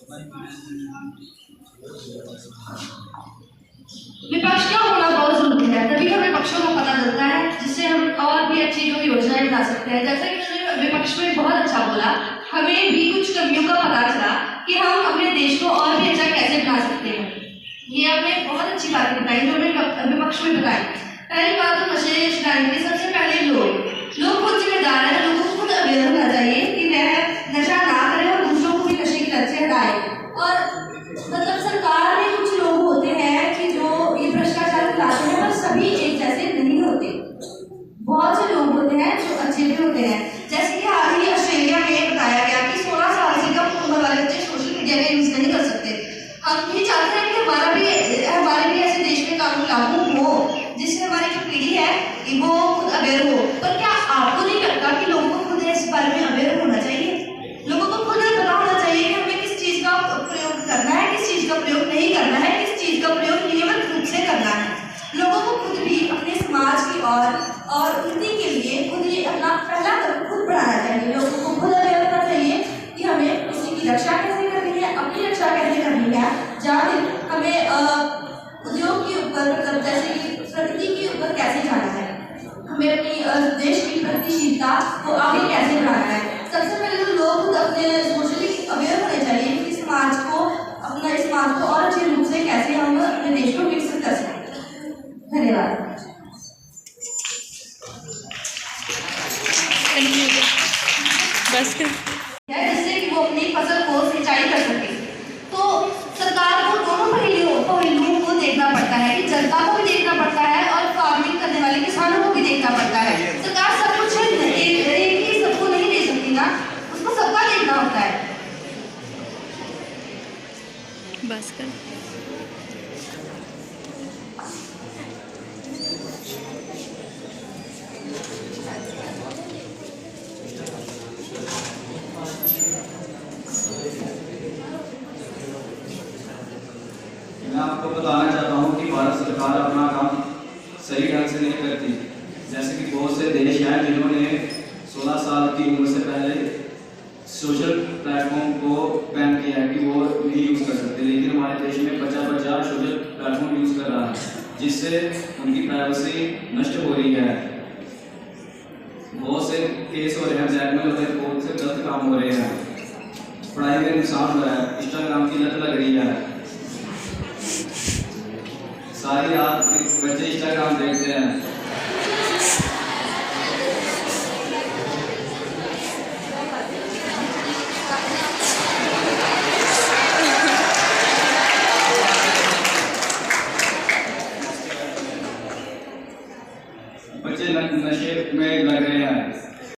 विपक्ष का होना बहुत जरूरी है, तभी हमें विपक्षों को पता चलता है, जिससे हम और भी अच्छी जो योजनाएं बना सकते हैं। जैसे कि उन्होंने विपक्ष में बहुत अच्छा बोला, हमें भी कुछ कमियों का पता चला कि हम अपने देश को और भी अच्छा कैसे बना सकते हैं। ये आपने बहुत अच्छी बातें बताई जो हमें विपक्ष में बताई। पहली बात तो नशे छुड़ाने के सबसे पहले लोग खुद जिम्मेदार है। लोगों को खुद अवेयर होना चाहिए कि वह नशा ना करे और दूसरों को भी नशे की लत से हटाए। और मतलब सरकार में कुछ लोग होते हैं कि जो ये भ्रष्टाचार फैलाते हैं, पर सभी एक जैसे नहीं होते। बहुत से लोग होते हैं जो अच्छे भी होते हैं। जैसे कि हाल ही ऑस्ट्रेलिया में बताया गया कि 16 साल से कम उम्र वाले बच्चे सोशल मीडिया का यूज नहीं कर सकते। हम ये चाहते हैं कि हमारे भी ऐसे देश में कानून लागू हो जिससे हमारी जो पीढ़ी है वो खुद अवेयर हो। पर क्या आपको नहीं लगता कि लोगों को खुद इस बारे में अवेयर होना चाहिए? लोगों को खुद पता होना चाहिए कि हमें किस चीज का प्रयोग करना है, किस चीज का प्रयोग नहीं करना है, किस चीज का प्रयोग नियमित रूप से करना है। लोगों को खुद भी अपने समाज की और उन्नति के लिए खुद ही अपना पहला कदम खुद बढ़ाना चाहिए। लोगों को खुद अवेयर होना चाहिए कि हमें किसी की रक्षा कैसे करनी है, अपनी रक्षा कैसे करनी है। जहाँ हमें उद्योग के ऊपर मतलब जैसे कि प्रगति के ऊपर कैसे जाना है, हमें अपनी देश की प्रगतिशीलता को आगे कैसे बढ़ाना है। सबसे पहले तो लोग खुद अपने सोशली अवेयर होने चाहिए कि समाज को और अच्छे रूप से कैसे हम अपने देश को विकसित कर सकते। धन्यवाद। जिससे कि वो अपनी फसल को सिंचाई कर सके। तो सरकार को दोनों पहलुओं को देखना पड़ता है कि जनता को भी देखना पड़ता है और फार्मिंग करने वाले किसानों को भी देखना पड़ता है। सरकार सब कुछ एक ही सबको नहीं दे सकती ना, उसको सबका देखना होता है। बस कर। मैं आपको बताना चाहता हूँ कि भारत सरकार अपना काम सही ढंग से नहीं करती। जैसे कि बहुत से देश हैं जिन्होंने 16 साल की उम्र से पहले सोशल प्लेटफॉर्म को बैन किया है कि वो नहीं यूज़ कर सकते, लेकिन हमारे देश में बच्चा सोशल प्लेटफॉर्म यूज़ कर रहा है, जिससे उनकी प्राइवेसी नष्ट हो रही है। बहुत से केस हो रहे हैं, ब्लैकमेल हो रहे हैं, बहुत से गलत काम हो रहे हैं, पढ़ाई में नुकसान हो रहा है, इंस्टाग्राम की लत लग रही है। सारी रात बच्चे इंस्टाग्राम देखते हैं।